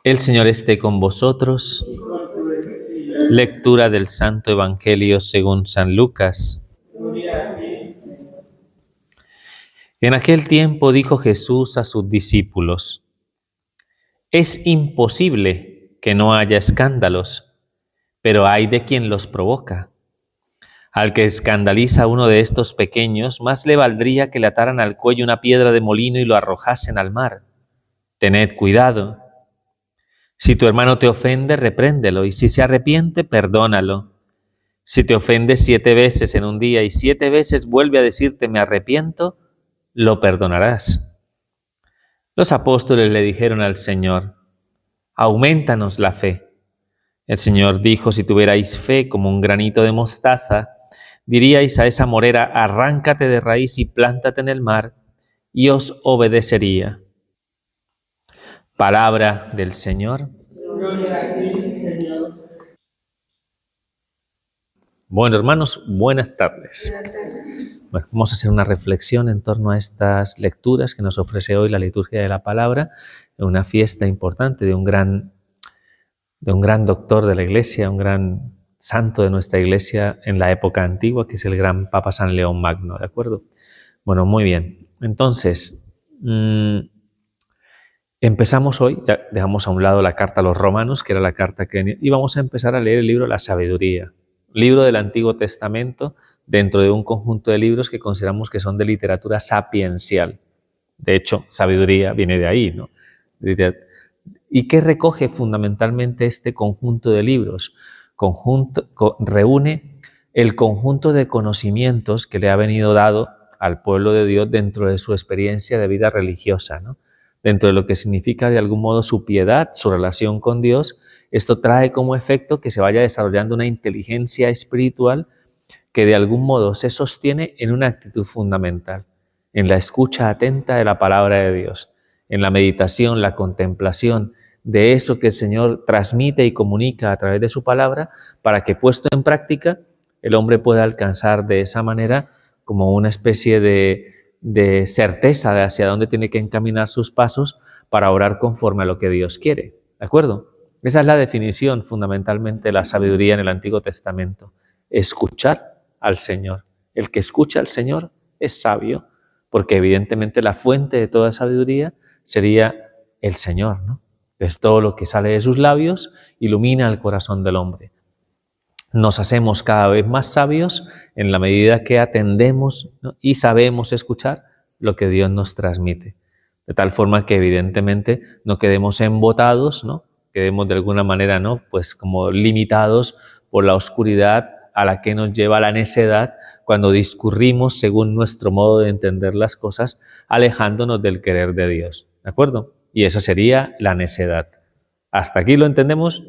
El Señor esté con vosotros. Lectura del Santo Evangelio según San Lucas. En aquel tiempo dijo Jesús a sus discípulos: es imposible que no haya escándalos, pero hay de quien los provoca. Al que escandaliza a uno de estos pequeños, más le valdría que le ataran al cuello una piedra de molino y lo arrojasen al mar. Tened cuidado. Si tu hermano te ofende, repréndelo, y si se arrepiente, perdónalo. Si te ofende 7 veces en un día y 7 veces vuelve a decirte me arrepiento, lo perdonarás. Los apóstoles le dijeron al Señor: aumentanos la fe. El Señor dijo: si tuvierais fe como un granito de mostaza, diríais a esa morera: arráncate de raíz y plántate en el mar, y os obedecería. Palabra del Señor. Bueno, hermanos, buenas tardes. Bueno, vamos a hacer una reflexión en torno a estas lecturas que nos ofrece hoy la liturgia de la palabra, en una fiesta importante de un gran doctor de la Iglesia, un gran santo de nuestra Iglesia en la época antigua, que es el gran Papa San León Magno, ¿de acuerdo? Bueno, muy bien. Entonces, empezamos hoy, ya dejamos a un lado la carta a los romanos, que era la carta que... y vamos a empezar a leer el libro La Sabiduría, libro del Antiguo Testamento, dentro de un conjunto de libros que consideramos que son de literatura sapiencial. De hecho, sabiduría viene de ahí, ¿no? ¿Y qué recoge fundamentalmente este conjunto de libros? Reúne el conjunto de conocimientos que le ha venido dado al pueblo de Dios dentro de su experiencia de vida religiosa, ¿no? Dentro de lo que significa de algún modo su piedad, su relación con Dios. Esto trae como efecto que se vaya desarrollando una inteligencia espiritual que de algún modo se sostiene en una actitud fundamental, en la escucha atenta de la palabra de Dios, en la meditación, la contemplación de eso que el Señor transmite y comunica a través de su palabra, para que puesto en práctica el hombre pueda alcanzar de esa manera como una especie de certeza de hacia dónde tiene que encaminar sus pasos para orar conforme a lo que Dios quiere. ¿De acuerdo? Esa es la definición fundamentalmente de la sabiduría en el Antiguo Testamento. Escuchar al Señor. El que escucha al Señor es sabio, porque evidentemente la fuente de toda sabiduría sería el Señor, ¿no? Entonces todo lo que sale de sus labios ilumina el corazón del hombre. Nos hacemos cada vez más sabios en la medida que atendemos, ¿no? Y sabemos escuchar lo que Dios nos transmite. De tal forma que evidentemente no quedemos embotados, ¿no? Quedemos de alguna manera, ¿no? Pues como limitados por la oscuridad a la que nos lleva la necedad cuando discurrimos según nuestro modo de entender las cosas, alejándonos del querer de Dios. ¿De acuerdo? Y esa sería la necedad. ¿Hasta aquí lo entendemos?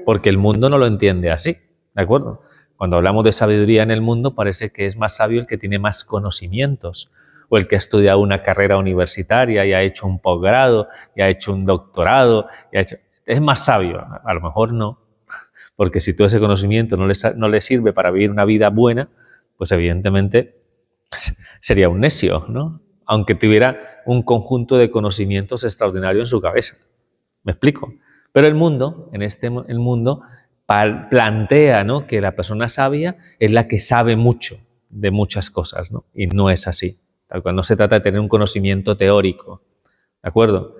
Porque el mundo no lo entiende así. ¿De acuerdo? Cuando hablamos de sabiduría en el mundo, parece que es más sabio el que tiene más conocimientos, o el que ha estudiado una carrera universitaria y ha hecho un posgrado, y ha hecho un doctorado, es más sabio. A lo mejor no, porque si todo ese conocimiento no le sirve para vivir una vida buena, pues evidentemente sería un necio, ¿no? Aunque tuviera un conjunto de conocimientos extraordinarios en su cabeza. ¿Me explico? Pero el mundo, el mundo plantea, ¿no?, que la persona sabia es la que sabe mucho de muchas cosas, ¿no? Y no es así. Tal cual no se trata de tener un conocimiento teórico, ¿de acuerdo?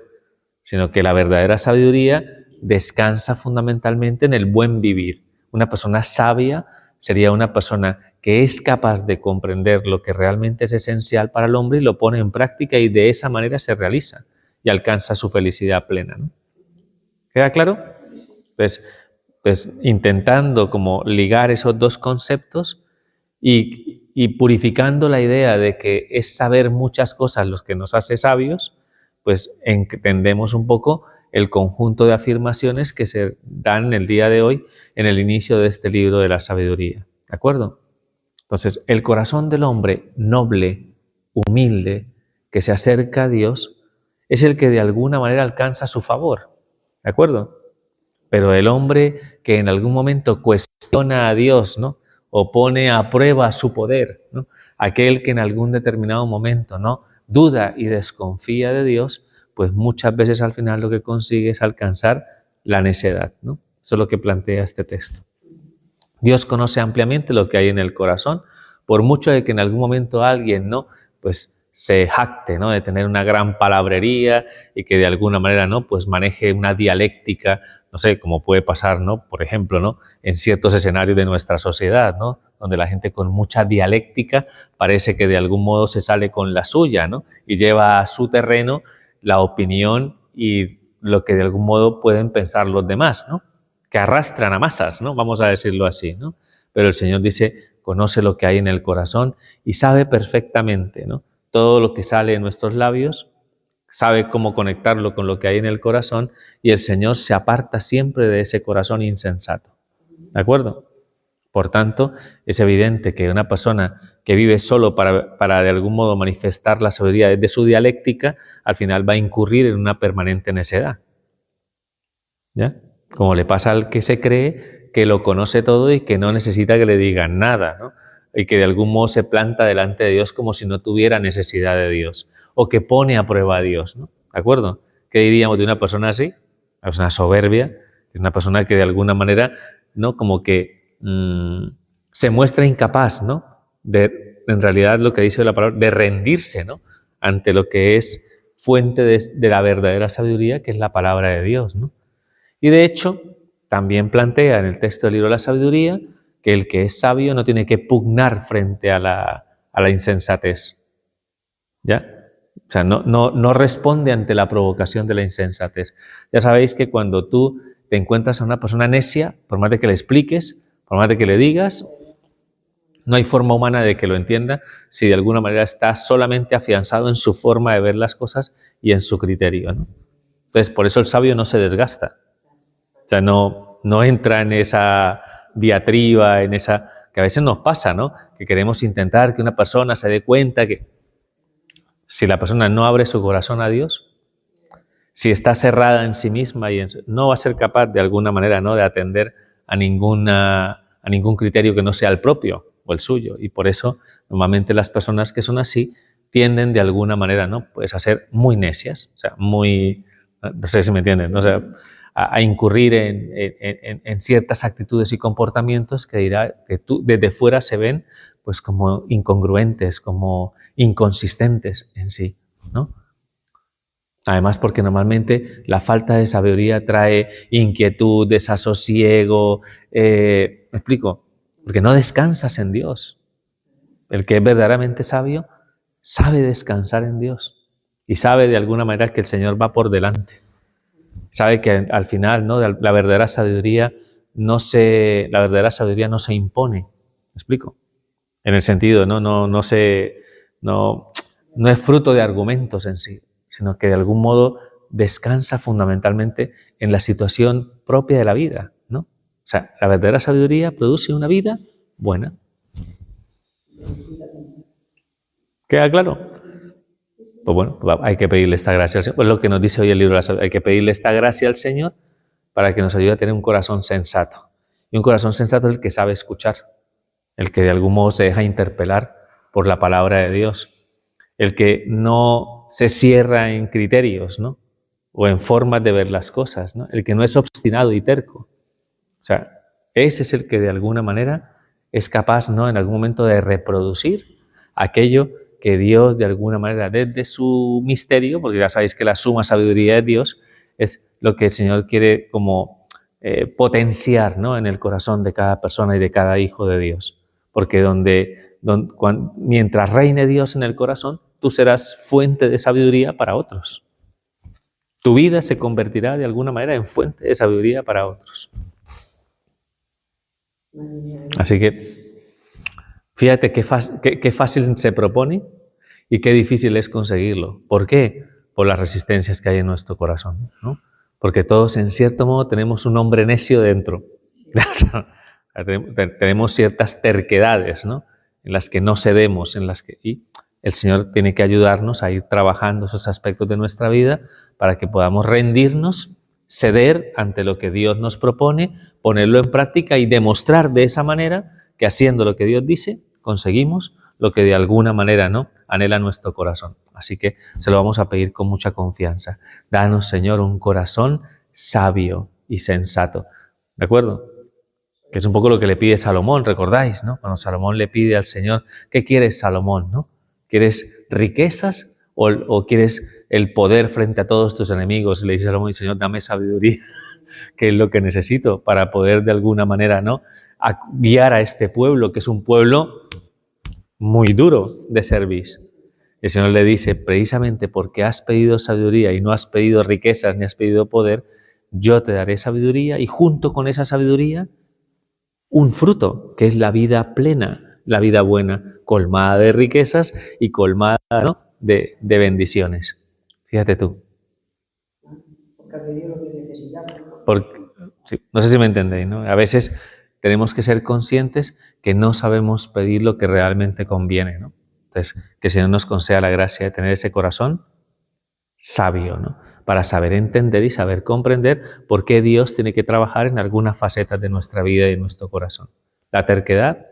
Sino que la verdadera sabiduría descansa fundamentalmente en el buen vivir. Una persona sabia sería una persona que es capaz de comprender lo que realmente es esencial para el hombre y lo pone en práctica, y de esa manera se realiza y alcanza su felicidad plena, ¿no? ¿Queda claro? Pues intentando como ligar esos dos conceptos y purificando la idea de que es saber muchas cosas lo que nos hace sabios, pues entendemos un poco el conjunto de afirmaciones que se dan en el día de hoy en el inicio de este libro de la sabiduría. ¿De acuerdo? Entonces, el corazón del hombre noble, humilde, que se acerca a Dios, es el que de alguna manera alcanza su favor. ¿De acuerdo? Pero el hombre que en algún momento cuestiona a Dios, ¿no?, o pone a prueba su poder, ¿no?, aquel que en algún determinado momento, ¿no?, duda y desconfía de Dios, pues muchas veces al final lo que consigue es alcanzar la necedad, ¿no? Eso es lo que plantea este texto. Dios conoce ampliamente lo que hay en el corazón, por mucho de que en algún momento alguien, ¿no?, pues se jacte, ¿no?, de tener una gran palabrería y que de alguna manera, ¿no?, pues maneje una dialéctica, no sé, como puede pasar, ¿no?, por ejemplo, ¿no?, en ciertos escenarios de nuestra sociedad, ¿no?, donde la gente con mucha dialéctica parece que de algún modo se sale con la suya, ¿no?, y lleva a su terreno la opinión y lo que de algún modo pueden pensar los demás, ¿no?, que arrastran a masas, ¿no?, vamos a decirlo así, ¿no? Pero el Señor dice, conoce lo que hay en el corazón y sabe perfectamente, ¿no?, todo lo que sale de nuestros labios, sabe cómo conectarlo con lo que hay en el corazón y el Señor se aparta siempre de ese corazón insensato. ¿De acuerdo? Por tanto, es evidente que una persona que vive solo para de algún modo manifestar la sabiduría desde su dialéctica, al final va a incurrir en una permanente necedad. ¿Ya? Como le pasa al que se cree que lo conoce todo y que no necesita que le digan nada, ¿no? Y que de algún modo se planta delante de Dios como si no tuviera necesidad de Dios, o que pone a prueba a Dios, ¿no? ¿De acuerdo? ¿Qué diríamos de una persona así? Una persona soberbia, es una persona que de alguna manera, ¿no?, como que se muestra incapaz, ¿no?, de, en realidad lo que dice la palabra, de rendirse, ¿no?, ante lo que es fuente de la verdadera sabiduría, que es la palabra de Dios, ¿no? Y de hecho, también plantea en el texto del libro de la sabiduría que el que es sabio no tiene que pugnar frente a la insensatez. ¿Ya? O sea, no responde ante la provocación de la insensatez. Ya sabéis que cuando tú te encuentras a una persona necia, por más de que le expliques, por más de que le digas, no hay forma humana de que lo entienda si de alguna manera está solamente afianzado en su forma de ver las cosas y en su criterio, ¿no? Entonces, por eso el sabio no se desgasta. O sea, no entra en esa diatriba, en esa que a veces nos pasa, ¿no? Que queremos intentar que una persona se dé cuenta que si la persona no abre su corazón a Dios, si está cerrada en sí misma y no va a ser capaz de alguna manera, ¿no?, de atender a ningún criterio que no sea el propio o el suyo. Y por eso normalmente las personas que son así tienden de alguna manera, ¿no?, pues a ser muy necias, o sea, muy, no sé si me entienden, ¿no? O sea, a incurrir en ciertas actitudes y comportamientos que desde fuera se ven pues como incongruentes, como inconsistentes en sí, ¿no? Además, porque normalmente la falta de sabiduría trae inquietud, desasosiego, ¿me explico? Porque no descansas en Dios. El que es verdaderamente sabio sabe descansar en Dios y sabe de alguna manera que el Señor va por delante. Sabe que al final, ¿no?, la verdadera sabiduría no se impone. ¿Me explico? En el sentido, no es fruto de argumentos en sí, sino que de algún modo descansa fundamentalmente en la situación propia de la vida, ¿no? O sea, la verdadera sabiduría produce una vida buena. ¿Queda claro? Pues bueno, hay que pedirle esta gracia al Señor. Pues lo que nos dice hoy el libro de la sabiduría, hay que pedirle esta gracia al Señor para que nos ayude a tener un corazón sensato. Y un corazón sensato es el que sabe escuchar, el que de algún modo se deja interpelar por la palabra de Dios, el que no se cierra en criterios, ¿no?, o en formas de ver las cosas, ¿no?, el que no es obstinado y terco. O sea, ese es el que de alguna manera es capaz, ¿no?, en algún momento de reproducir aquello que Dios de alguna manera desde su misterio, porque ya sabéis que la suma sabiduría de Dios es lo que el Señor quiere como potenciar, ¿no?, en el corazón de cada persona y de cada hijo de Dios. Porque mientras reine Dios en el corazón, tú serás fuente de sabiduría para otros. Tu vida se convertirá de alguna manera en fuente de sabiduría para otros. Así que fíjate qué fácil se propone y qué difícil es conseguirlo. ¿Por qué? Por las resistencias que hay en nuestro corazón, ¿no? Porque todos, en cierto modo, tenemos un hombre necio dentro. Tenemos ciertas terquedades, ¿no?, en las que no cedemos, y el Señor tiene que ayudarnos a ir trabajando esos aspectos de nuestra vida para que podamos rendirnos, ceder ante lo que Dios nos propone, ponerlo en práctica y demostrar de esa manera que haciendo lo que Dios dice, conseguimos lo que de alguna manera, ¿no?, anhela nuestro corazón. Así que se lo vamos a pedir con mucha confianza. Danos, Señor, un corazón sabio y sensato. ¿De acuerdo? Que es un poco lo que le pide Salomón, ¿recordáis, no? Cuando Salomón le pide al Señor, ¿qué quieres, Salomón, no? ¿Quieres riquezas o quieres el poder frente a todos tus enemigos? Y le dice Salomón, Señor, dame sabiduría, que es lo que necesito para poder de alguna manera, ¿no?, guiar a este pueblo, que es un pueblo muy duro de servir. El Señor le dice, precisamente porque has pedido sabiduría y no has pedido riquezas ni has pedido poder, yo te daré sabiduría y junto con esa sabiduría un fruto, que es la vida plena, la vida buena, colmada de riquezas y colmada, ¿no?, de bendiciones. Fíjate tú. Sí, no sé si me entendéis, ¿no? A veces tenemos que ser conscientes que no sabemos pedir lo que realmente conviene, ¿no? Entonces, que el Señor nos conceda la gracia de tener ese corazón sabio, ¿no?, para saber entender y saber comprender por qué Dios tiene que trabajar en algunas facetas de nuestra vida y de nuestro corazón. La terquedad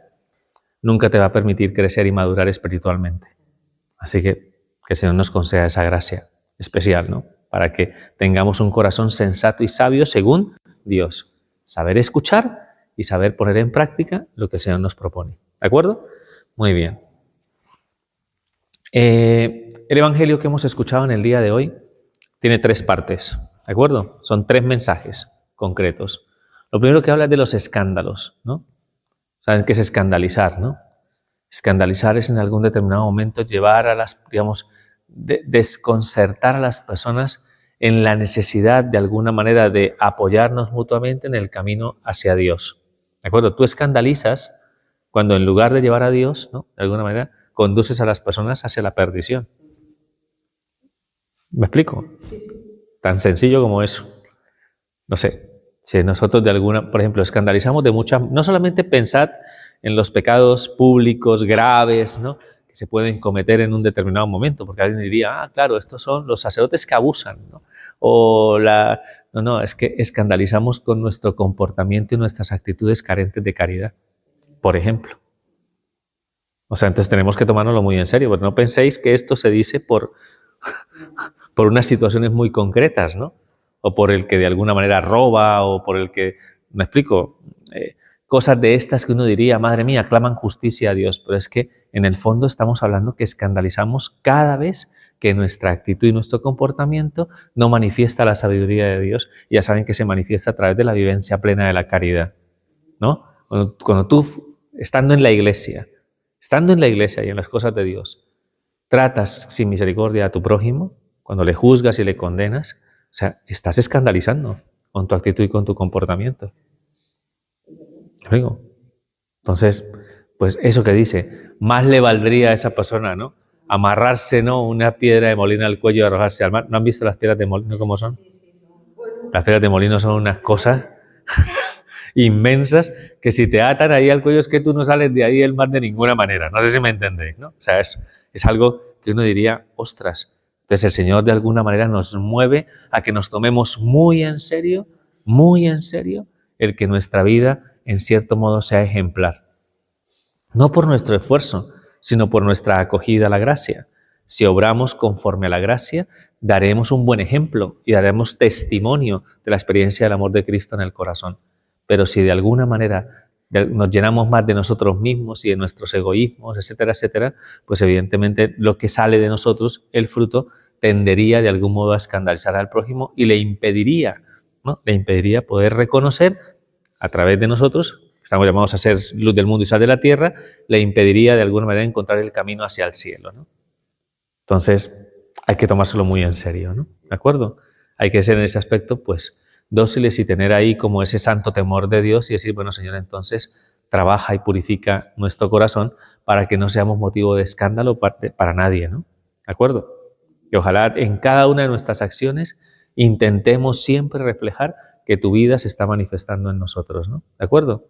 nunca te va a permitir crecer y madurar espiritualmente. Así que el Señor nos conceda esa gracia especial, ¿no?, para que tengamos un corazón sensato y sabio según Dios. Saber escuchar y saber poner en práctica lo que el Señor nos propone. ¿De acuerdo? Muy bien. El Evangelio que hemos escuchado en el día de hoy tiene 3 partes, ¿de acuerdo? Son 3 mensajes concretos. Lo primero que habla es de los escándalos, ¿no? ¿Saben qué es escandalizar, no? Escandalizar es en algún determinado momento llevar a las, digamos, desconcertar a las personas en la necesidad de alguna manera de apoyarnos mutuamente en el camino hacia Dios. ¿De acuerdo? Tú escandalizas cuando en lugar de llevar a Dios, ¿no?, de alguna manera, conduces a las personas hacia la perdición. ¿Me explico? Tan sencillo como eso. No sé, si nosotros de alguna, por ejemplo, escandalizamos de muchas, no solamente pensad en los pecados públicos graves, ¿no?, que se pueden cometer en un determinado momento, porque alguien diría, claro, estos son los sacerdotes que abusan, ¿no? No, es que escandalizamos con nuestro comportamiento y nuestras actitudes carentes de caridad, por ejemplo. O sea, entonces tenemos que tomárnoslo muy en serio, porque no penséis que esto se dice por unas situaciones muy concretas, ¿no? O por el que de alguna manera roba, o por el que, me explico, cosas de estas que uno diría, madre mía, claman justicia a Dios, pero es que en el fondo estamos hablando que escandalizamos cada vez que nuestra actitud y nuestro comportamiento no manifiesta la sabiduría de Dios. Y ya saben que se manifiesta a través de la vivencia plena de la caridad, ¿no? Cuando tú, estando en la iglesia y en las cosas de Dios, tratas sin misericordia a tu prójimo, cuando le juzgas y le condenas, o sea, estás escandalizando con tu actitud y con tu comportamiento. ¿Digo? Entonces, pues eso que dice, más le valdría a esa persona, ¿no?, amarrarse, ¿no?, una piedra de molino al cuello y arrojarse al mar. ¿No han visto las piedras de molino cómo son? Las piedras de molino son unas cosas inmensas que si te atan ahí al cuello es que tú no sales de ahí del mar de ninguna manera. No sé si me entendéis, ¿no? O sea, es algo que uno diría, ostras. Entonces el Señor de alguna manera nos mueve a que nos tomemos muy en serio, el que nuestra vida en cierto modo sea ejemplar. No por nuestro esfuerzo, sino por nuestra acogida a la gracia. Si obramos conforme a la gracia, daremos un buen ejemplo y daremos testimonio de la experiencia del amor de Cristo en el corazón. Pero si de alguna manera nos llenamos más de nosotros mismos y de nuestros egoísmos, etcétera, etcétera, pues evidentemente lo que sale de nosotros, el fruto, tendería de algún modo a escandalizar al prójimo y le impediría, ¿no?, le impediría poder reconocer a través de nosotros, estamos llamados a ser luz del mundo y sal de la tierra, le impediría de alguna manera encontrar el camino hacia el cielo, ¿no? Entonces, hay que tomárselo muy en serio, ¿no? ¿De acuerdo? Hay que ser en ese aspecto, pues, dóciles y tener ahí como ese santo temor de Dios y decir, bueno, Señor, entonces trabaja y purifica nuestro corazón para que no seamos motivo de escándalo para nadie, ¿no? ¿De acuerdo? Y ojalá en cada una de nuestras acciones intentemos siempre reflejar que tu vida se está manifestando en nosotros, ¿no? ¿De acuerdo?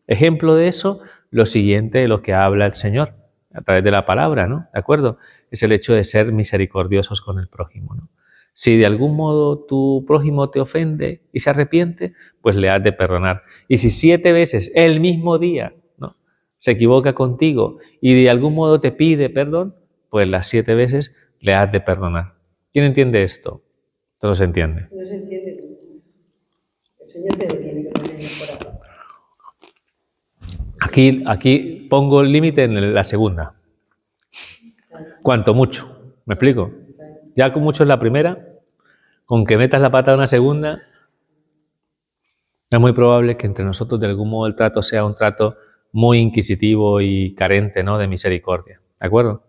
Ejemplo de eso, lo siguiente de lo que habla el Señor a través de la palabra, ¿no? ¿De acuerdo? Es el hecho de ser misericordiosos con el prójimo, ¿no? Si de algún modo tu prójimo te ofende y se arrepiente, pues le has de perdonar. Y si 7 veces el mismo día, ¿no?, se equivoca contigo y de algún modo te pide perdón, pues las 7 veces le has de perdonar. ¿Quién entiende esto? Esto no se entiende. No se entiende. El Señor te tiene que poner en el corazón. Aquí pongo el límite en la segunda. Cuanto mucho. ¿Me explico? Ya con mucho es la primera, con que metas la pata en una segunda, es muy probable que entre nosotros de algún modo el trato sea un trato muy inquisitivo y carente, ¿no?, de misericordia. ¿De acuerdo?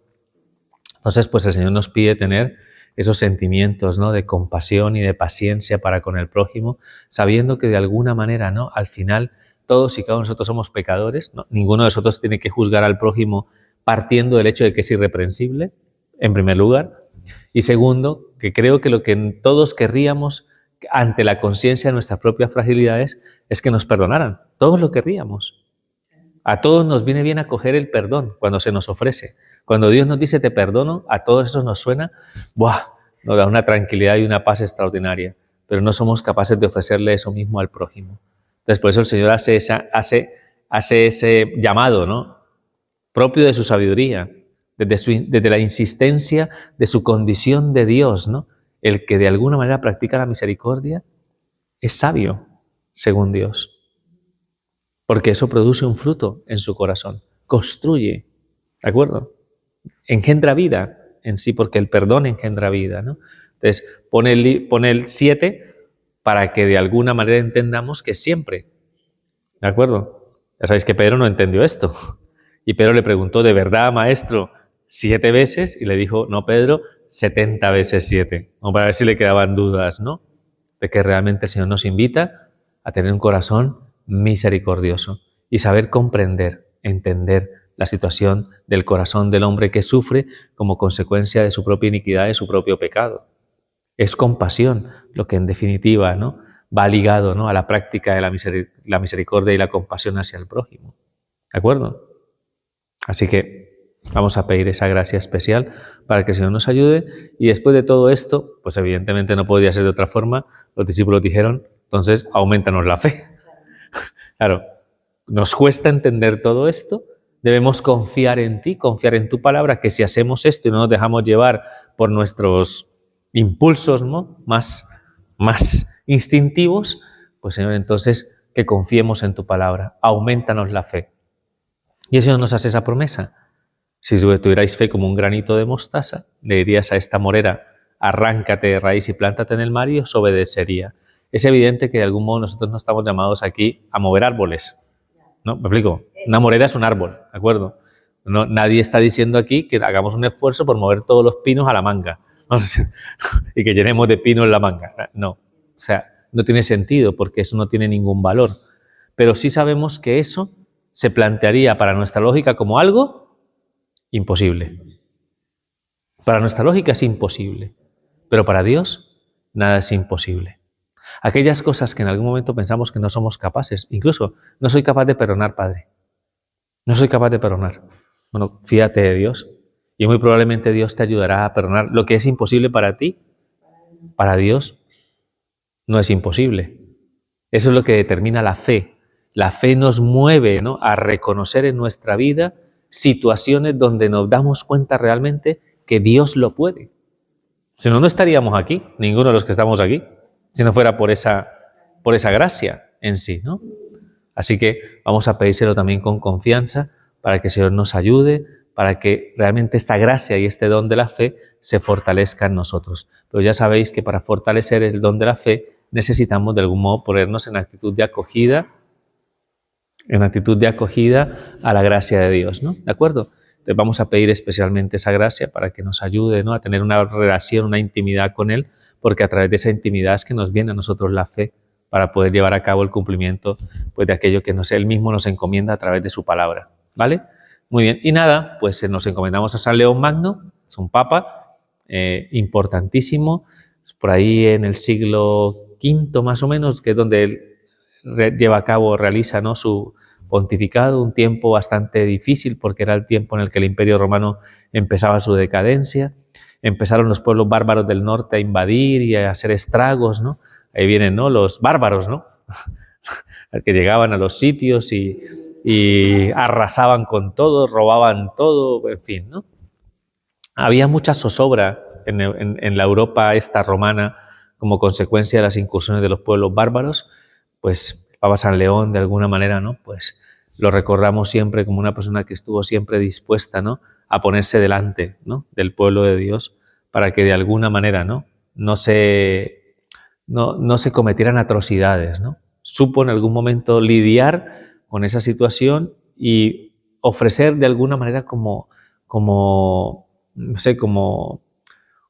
Entonces, pues el Señor nos pide tener esos sentimientos, ¿no?, de compasión y de paciencia para con el prójimo, sabiendo que de alguna manera, ¿no?, al final todos y cada uno de nosotros somos pecadores, ¿no? Ninguno de nosotros tiene que juzgar al prójimo partiendo del hecho de que es irreprensible, en primer lugar. Y segundo, que creo que lo que todos querríamos ante la conciencia de nuestras propias fragilidades es que nos perdonaran. Todos lo querríamos. A todos nos viene bien acoger el perdón cuando se nos ofrece. Cuando Dios nos dice te perdono, a todos eso nos suena, ¡buah!, nos da una tranquilidad y una paz extraordinaria. Pero no somos capaces de ofrecerle eso mismo al prójimo. Entonces por eso el Señor hace ese llamado, ¿no?, propio de su sabiduría, desde la insistencia de su condición de Dios, ¿no? El que de alguna manera practica la misericordia es sabio, según Dios. Porque eso produce un fruto en su corazón, construye, ¿de acuerdo? Engendra vida en sí, porque el perdón engendra vida, ¿no? Entonces, pone el 7 para que de alguna manera entendamos que siempre, ¿de acuerdo? Ya sabéis que Pedro no entendió esto. Y Pedro le preguntó, ¿de verdad, maestro, 7 veces? Y le dijo, no, Pedro, 70 veces 7. Como para ver si le quedaban dudas, ¿no?, de que realmente el Señor nos invita a tener un corazón misericordioso y saber comprender, entender la situación del corazón del hombre que sufre como consecuencia de su propia iniquidad, de su propio pecado. Es compasión lo que en definitiva, ¿no?, va ligado, ¿no?, a la práctica de la misericordia y la compasión hacia el prójimo. ¿De acuerdo? Así que vamos a pedir esa gracia especial para que el Señor nos ayude. Y después de todo esto, pues evidentemente no podía ser de otra forma, los discípulos dijeron, entonces aumentanos la fe. Claro, nos cuesta entender todo esto, debemos confiar en ti, confiar en tu palabra, que si hacemos esto y no nos dejamos llevar por nuestros impulsos, ¿no?, más instintivos, pues Señor, entonces que confiemos en tu palabra, aumentanos la fe. Y el Señor nos hace esa promesa. Si tuvierais fe como un granito de mostaza, le dirías a esta morera, arráncate de raíz y plántate en el mar, y os obedecería. Es evidente que de algún modo nosotros no estamos llamados aquí a mover árboles, ¿no? ¿Me explico? Una morera es un árbol, ¿de acuerdo? No, nadie está diciendo aquí que hagamos un esfuerzo por mover todos los pinos a la manga, ¿no? Y que llenemos de pinos la manga. No, o sea, no tiene sentido porque eso no tiene ningún valor. Pero sí sabemos que eso se plantearía para nuestra lógica como algo imposible. Para nuestra lógica es imposible, pero para Dios nada es imposible. Aquellas cosas que en algún momento pensamos que no somos capaces, incluso no soy capaz de perdonar, Padre. No soy capaz de perdonar. Bueno, fíjate de Dios y muy probablemente Dios te ayudará a perdonar. Lo que es imposible para ti, para Dios no es imposible. Eso es lo que determina la fe. La fe nos mueve, ¿no?, a reconocer en nuestra vida situaciones donde nos damos cuenta realmente que Dios lo puede. Si no, no estaríamos aquí, ninguno de los que estamos aquí, si no fuera por esa gracia en sí, ¿no? Así que vamos a pedírselo también con confianza para que el Señor nos ayude, para que realmente esta gracia y este don de la fe se fortalezca en nosotros. Pero ya sabéis que para fortalecer el don de la fe necesitamos de algún modo ponernos en actitud de acogida, a la gracia de Dios, ¿no? ¿De acuerdo? Entonces vamos a pedir especialmente esa gracia para que nos ayude, ¿no?, a tener una relación, una intimidad con Él, porque a través de esa intimidad es que nos viene a nosotros la fe para poder llevar a cabo el cumplimiento, pues, de aquello que Él mismo nos encomienda a través de su palabra, ¿vale? Muy bien, y nada, pues nos encomendamos a San León Magno, es un papa importantísimo, por ahí en el siglo V más o menos, que es donde él lleva a cabo, realiza, ¿no?, su pontificado, un tiempo bastante difícil porque era el tiempo en el que el Imperio Romano empezaba su decadencia, empezaron los pueblos bárbaros del norte a invadir y a hacer estragos, ¿no? Ahí vienen, ¿no?, los bárbaros, ¿no?, que llegaban a los sitios y arrasaban con todo, robaban todo, en fin, ¿no? Había mucha zozobra en la Europa esta romana como consecuencia de las incursiones de los pueblos bárbaros. Pues Papa San León, de alguna manera, ¿no? Pues lo recordamos siempre como una persona que estuvo siempre dispuesta, ¿no?, a ponerse delante, ¿no?, del pueblo de Dios para que de alguna manera, ¿no?, no se cometieran atrocidades, ¿no? Supo en algún momento lidiar con esa situación y ofrecer de alguna manera no sé, como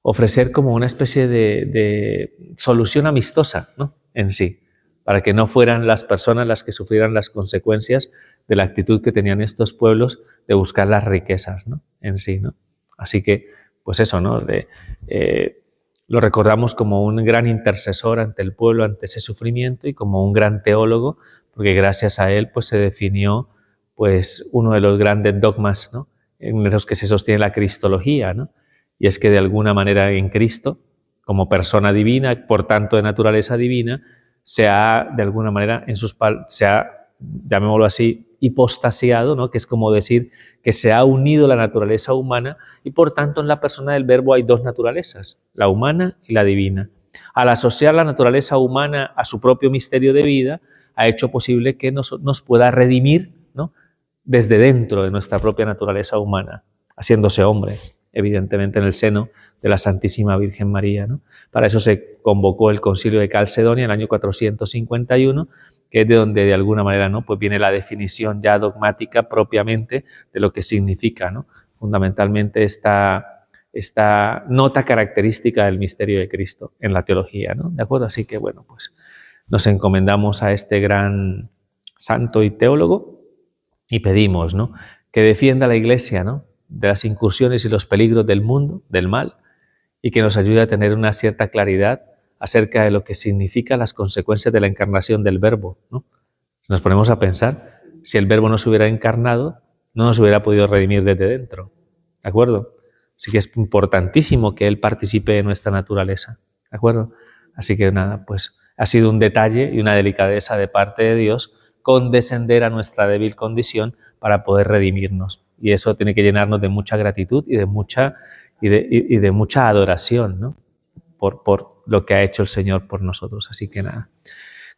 ofrecer como una especie de solución amistosa, ¿no?, en sí, para que no fueran las personas las que sufrieran las consecuencias de la actitud que tenían estos pueblos de buscar las riquezas, ¿no?, en sí, ¿no? Así que, pues eso, ¿no?, lo recordamos como un gran intercesor ante el pueblo, ante ese sufrimiento, y como un gran teólogo, porque gracias a él pues se definió pues uno de los grandes dogmas, ¿no?, en los que se sostiene la cristología, ¿no? Y es que de alguna manera en Cristo, como persona divina, por tanto de naturaleza divina, se ha de alguna manera llamémoslo así, hipostasiado, ¿no?, que es como decir que se ha unido la naturaleza humana, y por tanto en la persona del Verbo hay dos naturalezas, la humana y la divina. Al asociar la naturaleza humana a su propio misterio de vida, ha hecho posible que nos pueda redimir, ¿no?, desde dentro de nuestra propia naturaleza humana, haciéndose hombre, evidentemente en el seno de la Santísima Virgen María, ¿no? Para eso se convocó el Concilio de Calcedonia en el año 451, que es de donde de alguna manera, ¿no?, pues viene la definición ya dogmática propiamente de lo que significa, ¿no?, fundamentalmente esta nota característica del misterio de Cristo en la teología, ¿no? ¿De acuerdo? Así que, bueno, pues nos encomendamos a este gran santo y teólogo y pedimos, ¿no?, que defienda a la Iglesia, ¿no?, de las incursiones y los peligros del mundo, del mal, y que nos ayude a tener una cierta claridad acerca de lo que significan las consecuencias de la encarnación del Verbo, ¿no? Si nos ponemos a pensar, si el Verbo no se hubiera encarnado, no nos hubiera podido redimir desde dentro, ¿de acuerdo? Así que es importantísimo que Él participe de nuestra naturaleza, ¿de acuerdo? Así que nada, pues ha sido un detalle y una delicadeza de parte de Dios condescender a nuestra débil condición para poder redimirnos. Y eso tiene que llenarnos de mucha gratitud y de mucha adoración, ¿no?, por lo que ha hecho el Señor por nosotros. Así que nada,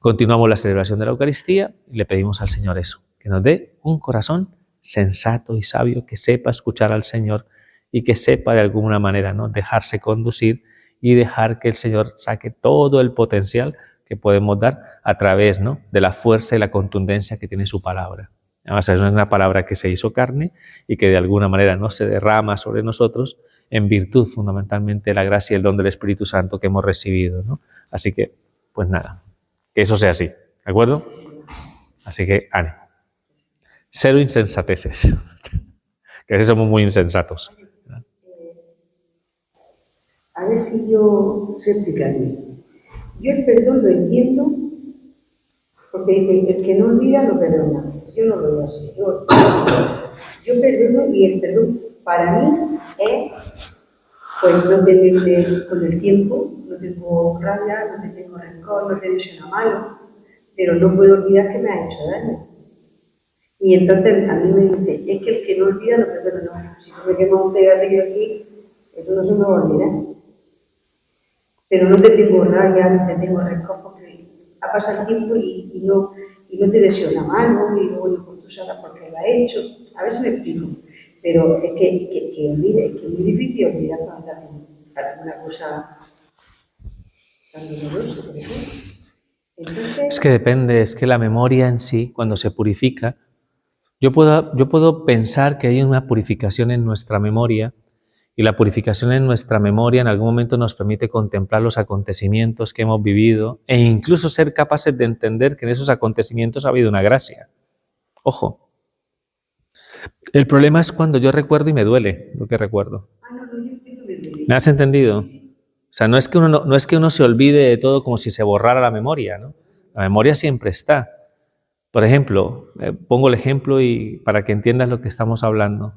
continuamos la celebración de la Eucaristía y le pedimos al Señor eso, que nos dé un corazón sensato y sabio, que sepa escuchar al Señor y que sepa de alguna manera, ¿no?, dejarse conducir y dejar que el Señor saque todo el potencial que podemos dar a través, ¿no?, de la fuerza y la contundencia que tiene su palabra. Además, es una palabra que se hizo carne y que de alguna manera no se derrama sobre nosotros en virtud fundamentalmente de la gracia y el don del Espíritu Santo que hemos recibido, ¿no? Así que, pues nada, que eso sea así, ¿de acuerdo? Así que, ánimo. Cero insensateces, que a veces somos muy insensatos. A ver si yo sé explicarme. Yo el perdón lo entiendo porque dice, el que no olvida no perdona. Yo no lo veo así. Yo perdono, y el perdón para mí es, pues no tener con el tiempo, no tengo rabia, no tengo rencor, no te he dicho nada malo, pero no puedo olvidar que me ha hecho daño. Y entonces a mí me dice, es que el que no olvida no perdona. No. Si tú me quemas un cigarrillo aquí, eso no se me va a olvidar. Pero no te tengo rabia, no te tengo rencor, porque ha pasado el tiempo y no te deseo nada malo, y luego pues tú sabes por qué lo ha hecho. A ver si me explico. Pero es que olvide, es que es muy difícil olvidar cuando hacen una cosa tan dolorosa, por ejemplo. Entonces, es que depende, es que la memoria en sí, cuando se purifica, yo puedo pensar que hay una purificación en nuestra memoria, y la purificación en nuestra memoria en algún momento nos permite contemplar los acontecimientos que hemos vivido e incluso ser capaces de entender que en esos acontecimientos ha habido una gracia. Ojo. El problema es cuando yo recuerdo y me duele lo que recuerdo. ¿Me has entendido? O sea, no es que uno se olvide de todo como si se borrara la memoria, ¿no? La memoria siempre está. Por ejemplo, pongo el ejemplo y para que entiendas lo que estamos hablando.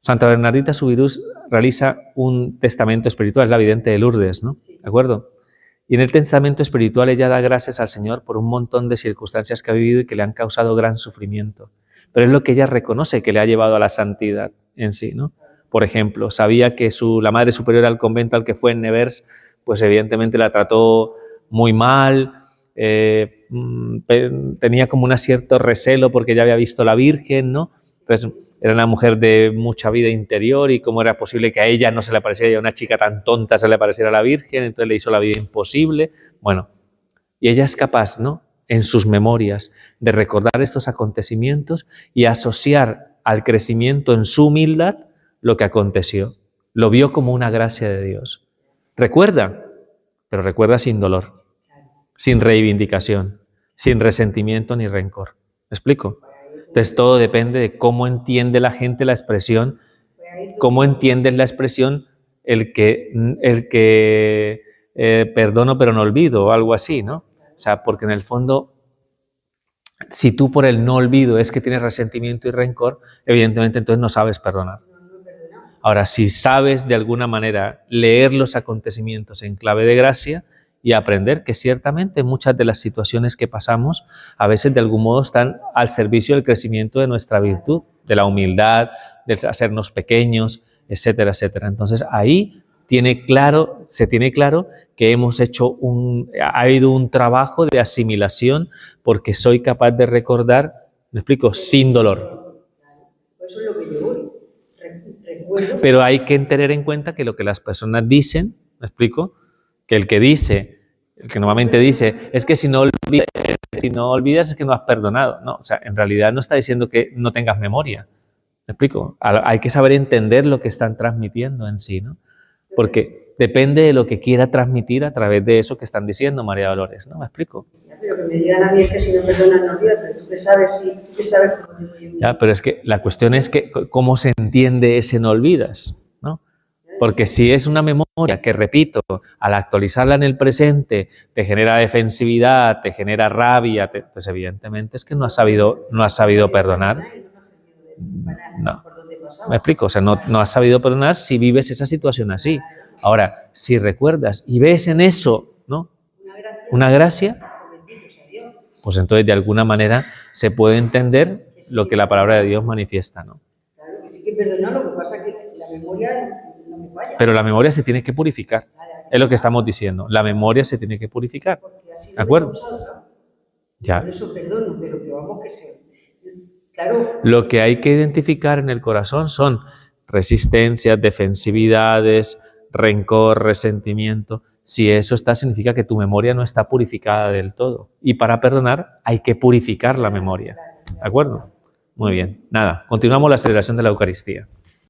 Santa Bernardita Subirús realiza un testamento espiritual, es la vidente de Lourdes, ¿no? ¿De acuerdo? Y en el testamento espiritual ella da gracias al Señor por un montón de circunstancias que ha vivido y que le han causado gran sufrimiento. Pero es lo que ella reconoce que le ha llevado a la santidad en sí, ¿no? por ejemplo. Sabía que la madre superiora al convento al que fue en Nevers, pues evidentemente la trató muy mal, tenía como un cierto recelo porque ya había visto la Virgen, ¿no? Entonces era una mujer de mucha vida interior y cómo era posible que a ella no se le apareciera, y a una chica tan tonta se le apareciera la Virgen, entonces le hizo la vida imposible. Bueno, y ella es capaz, ¿no?, en sus memorias, de recordar estos acontecimientos y asociar al crecimiento en su humildad lo que aconteció. Lo vio como una gracia de Dios. Recuerda, pero recuerda sin dolor, sin reivindicación, sin resentimiento ni rencor. ¿Me explico? Entonces todo depende de cómo entiende la gente la expresión, cómo entiendes la expresión el que perdono pero no olvido, o algo así, ¿no? O sea, porque en el fondo, si tú por el no olvido es que tienes resentimiento y rencor, evidentemente entonces no sabes perdonar. Ahora, si sabes de alguna manera leer los acontecimientos en clave de gracia y aprender que ciertamente muchas de las situaciones que pasamos a veces de algún modo están al servicio del crecimiento de nuestra virtud, de la humildad, de hacernos pequeños, etcétera, etcétera. Entonces ahí se tiene claro que ha habido un trabajo de asimilación porque soy capaz de recordar, me explico, sin dolor. Eso es lo que yo voy. Recuerdo. Pero hay que tener en cuenta que lo que las personas dicen, me explico, que el que normalmente dice, es que si no olvidas es que no has perdonado. No, o sea, en realidad no está diciendo que no tengas memoria. ¿Me explico? Hay que saber entender lo que están transmitiendo en sí, ¿no? Porque depende de lo que quiera transmitir a través de eso que están diciendo, María Dolores, ¿no? ¿Me explico? Pero que me digan a mí es que si no perdonas no olvidas, pero tú qué sabes cómo digo yo. Ya, pero es que la cuestión es que cómo se entiende ese no olvidas, ¿no? Porque si es una memoria que, repito, al actualizarla en el presente te genera defensividad, te genera rabia, pues evidentemente es que no has sabido perdonar. No. ¿Me explico? O sea, no has sabido perdonar si vives esa situación así. Ahora, si recuerdas y ves en eso, ¿no?, una gracia, pues entonces de alguna manera se puede entender lo que la palabra de Dios manifiesta, ¿no? Claro, que sí que perdonar, lo que pasa es que la memoria no me falla. Pero la memoria se tiene que purificar, es lo que estamos diciendo. La memoria se tiene que purificar, ¿de acuerdo? Ya. Por eso perdono, pero que vamos que se... Claro. Lo que hay que identificar en el corazón son resistencias, defensividades, rencor, resentimiento. Si eso está, significa que tu memoria no está purificada del todo. Y para perdonar hay que purificar la memoria. ¿De acuerdo? Muy bien. Nada, continuamos la celebración de la Eucaristía.